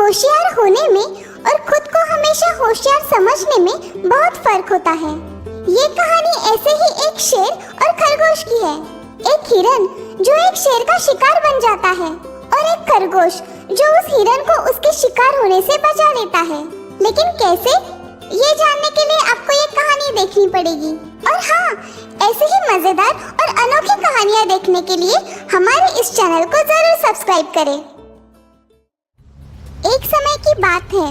होशियार होने में और खुद को हमेशा होशियार समझने में बहुत फर्क होता है। ये कहानी ऐसे ही एक शेर और खरगोश की है। एक हिरन जो एक शेर का शिकार बन जाता है और एक खरगोश जो उस हिरन को उसके शिकार होने से बचा लेता है। लेकिन कैसे, ये जानने के लिए आपको ये कहानी देखनी पड़ेगी। और हाँ, ऐसे ही मजेदार और अनोखी कहानियाँ देखने के लिए हमारे इस चैनल को जरूर सब्सक्राइब करें। एक समय की बात है,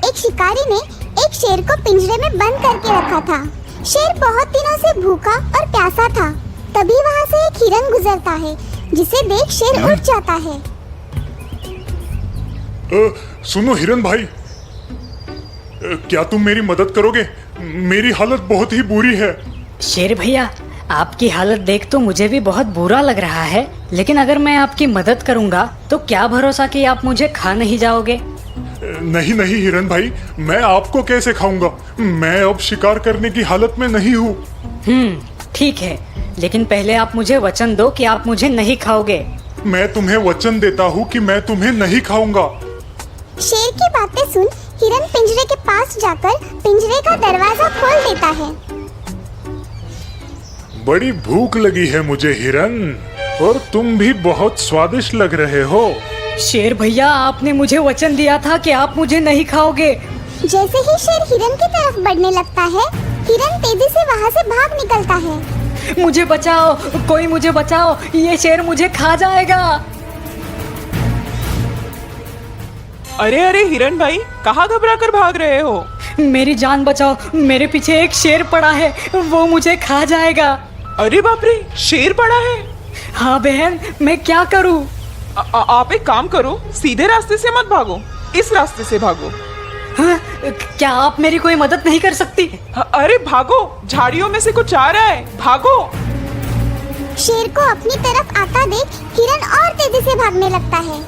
एक शिकारी ने एक शेर को पिंजरे में बंद करके रखा था। शेर बहुत दिनों से भूखा और प्यासा था। तभी वहाँ से एक हिरन गुजरता है, जिसे देख शेर उठ जाता है। सुनो हिरन भाई, क्या तुम मेरी मदद करोगे? मेरी हालत बहुत ही बुरी है। शेर भैया, आपकी हालत देख तो मुझे भी बहुत बुरा लग रहा है, लेकिन अगर मैं आपकी मदद करूंगा तो क्या भरोसा कि आप मुझे खा नहीं जाओगे? नहीं नहीं हिरन भाई, मैं आपको कैसे खाऊंगा? मैं अब शिकार करने की हालत में नहीं हूँ। ठीक है, लेकिन पहले आप मुझे वचन दो कि आप मुझे नहीं खाओगे। मैं तुम्हें वचन देता हूँ कि मैं तुम्हें नहीं खाऊंगा। शेर की बातें सुन हिरन पिंजरे के पास जाकर पिंजरे का दरवाजा खोल देता है। बड़ी भूख लगी है मुझे हिरन, और तुम भी बहुत स्वादिष्ट लग रहे हो। शेर भैया, आपने मुझे वचन दिया था कि आप मुझे नहीं खाओगे। जैसे ही शेर हिरन की तरफ बढ़ने लगता है, हिरन तेजी से वहाँ से भाग निकलता है। मुझे बचाओ, कोई मुझे बचाओ, ये शेर मुझे खा जाएगा। अरे अरे हिरन भाई, कहाँ घबरा कर भाग रहे हो? मेरी जान बचाओ, मेरे पीछे एक शेर पड़ा है, वो मुझे खा जाएगा। अरे बाप रे, शेर पड़ा है? हाँ बहन, मैं क्या करूँ? आप एक काम करो, सीधे रास्ते से मत भागो, इस रास्ते से भागो। हाँ, क्या आप मेरी कोई मदद नहीं कर सकती? अरे भागो, झाड़ियों में से कुछ आ रहा है, भागो। शेर को अपनी तरफ आता देख हिरन और तेजी से भागने लगता है।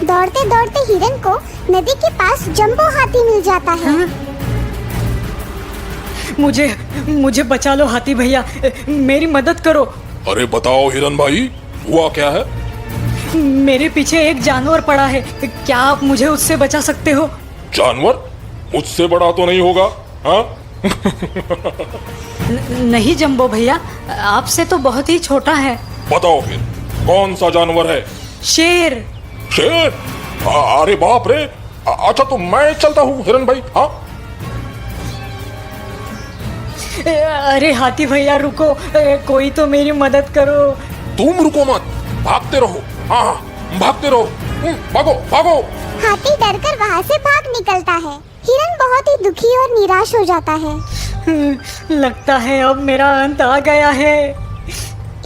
दौड़ते दौड़ते हिरन को नदी के पास जंबो हाथी मिल जाता है। हाँ? मुझे बचा लो हाथी भैया, मेरी मदद करो। अरे बताओ हिरन भाई, हुआ क्या है? मेरे पीछे एक जानवर पड़ा है, क्या आप मुझे उससे बचा सकते हो? जानवर? मुझसे बड़ा तो नहीं होगा? हाँ? नहीं जंबो भैया, आपसे तो बहुत ही छोटा है। बताओ फिर, कौन सा जानवर है? शेर। शेर? अरे बाप रे, अच्छा तो मैं चलता हूँ हिरन भाई। हाँ? अरे हाथी भैया रुको, कोई तो मेरी मदद करो। तुम रुको मत, भागते रहो। हाँ, भागते रहो, भागो भागो। हाथी डरकर वहाँ से भाग निकलता है। हिरन बहुत ही दुखी और निराश हो जाता है। लगता है अब मेरा अंत आ गया है।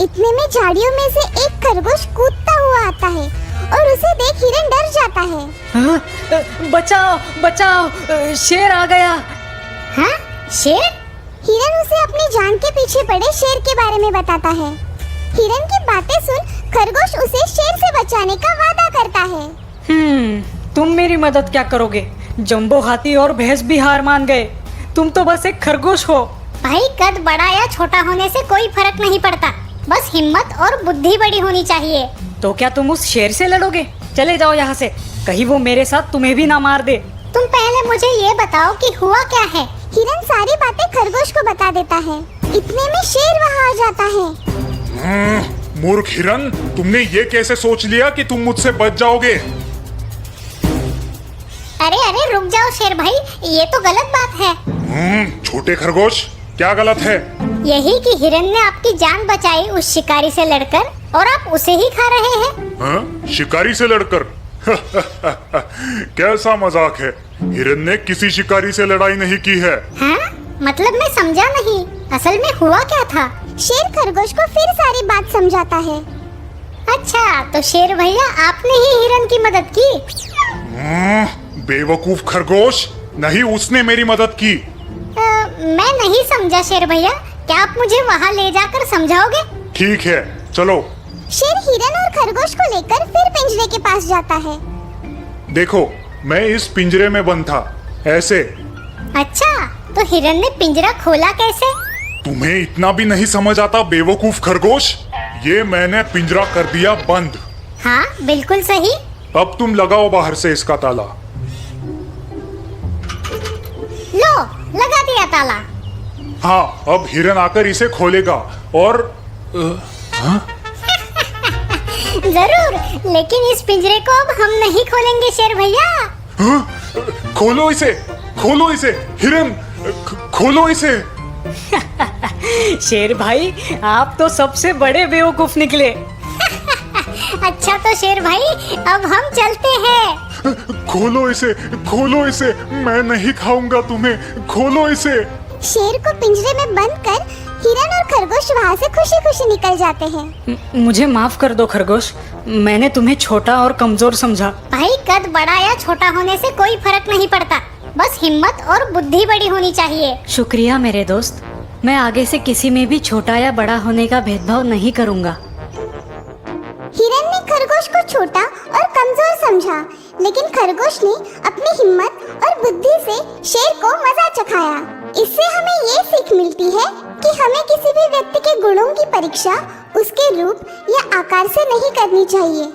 इतने में झाड़ियों में से एक खरगोश कूदता हुआ आता है और उसे देख हिरन डर जाता है। हाँ? बचाओ बचाओ, शेर आ गया। हाँ? शेर? हिरन उसे अपनी जान के पीछे पड़े शेर के बारे में बताता है। हिरन की बातें सुन खरगोश उसे शेर से बचाने का वादा करता है। तुम मेरी मदद क्या करोगे? जंबो हाथी और भैंस भी हार मान गए, तुम तो बस एक खरगोश हो। भाई, कद बड़ा या छोटा होने से कोई फर्क नहीं पड़ता, बस हिम्मत और बुद्धि बड़ी होनी चाहिए। तो क्या तुम उस शेर से लड़ोगे? चले जाओ यहाँ से, कहीं वो मेरे साथ तुम्हें भी ना मार दे। तुम पहले मुझे ये बताओ कि हुआ क्या है। हिरन सारी बातें खरगोश को बता देता है। इतने में शेर वहाँ आ जाता है। मूर्ख हिरन, तुमने ये कैसे सोच लिया कि तुम मुझसे बच जाओगे? अरे अरे रुक जाओ शेर भाई, ये तो गलत बात है। छोटे खरगोश, क्या गलत है? यही कि हिरन ने आपकी जान बचाई उस शिकारी से लड़कर, और आप उसे ही खा रहे हैं। हाँ? शिकारी से लड़कर? कैसा मजाक है? हिरन ने किसी शिकारी से लड़ाई नहीं की है। हाँ? मतलब मैं समझा नहीं, असल में हुआ क्या था? शेर खरगोश को फिर सारी बात समझाता है। अच्छा, तो शेर भैया आपने ही हिरन की मदद की? बेवकूफ खरगोश, नहीं, उसने मेरी मदद की। मैं नहीं समझा शेर भैया, क्या आप मुझे वहाँ ले जाकर समझाओगे? ठीक है, चलो। शेर हिरन और खरगोश को लेकर फिर पिंजरे के पास जाता है। देखो, मैं इस पिंजरे में बंद था, ऐसे। अच्छा, तो हिरन ने पिंजरा खोला कैसे? तुम्हें इतना भी नहीं समझ आता बेवकूफ खरगोश? ये मैंने पिंजरा कर दिया बंद। हाँ बिल्कुल सही। अब तुम लगाओ बाहर से इसका ताला। ताला। हाँ, अब हिरन आकर इसे खोलेगा और जरूर, लेकिन इस पिंजरे को अब हम नहीं खोलेंगे शेर भैया। खोलो इसे, खोलो इसे, हिरन खोलो इसे। शेर भाई, आप तो सबसे बड़े बेवकूफ निकले। अच्छा तो शेर भाई, अब हम चलते हैं। खोलो इसे, खोलो इसे, मैं नहीं खाऊंगा तुम्हें, खोलो इसे। शेर को पिंजरे में बंद कर हिरन और खरगोश वहाँ से खुशी खुशी निकल जाते हैं। मुझे माफ कर दो खरगोश, मैंने तुम्हें छोटा और कमजोर समझा। भाई, कद बड़ा या छोटा होने से कोई फर्क नहीं पड़ता, बस हिम्मत और बुद्धि बड़ी होनी चाहिए। शुक्रिया मेरे दोस्त, मैं आगे से किसी में भी छोटा या बड़ा होने का भेदभाव नहीं करूँगा। हिरन ने खरगोश को छोटा और कमजोर समझा, लेकिन खरगोश ने अपनी हिम्मत और बुद्धि से शेर को मजा चखाया। इससे हमें ये सीख मिलती है कि हमें किसी भी व्यक्ति के गुणों की परीक्षा उसके रूप या आकार से नहीं करनी चाहिए।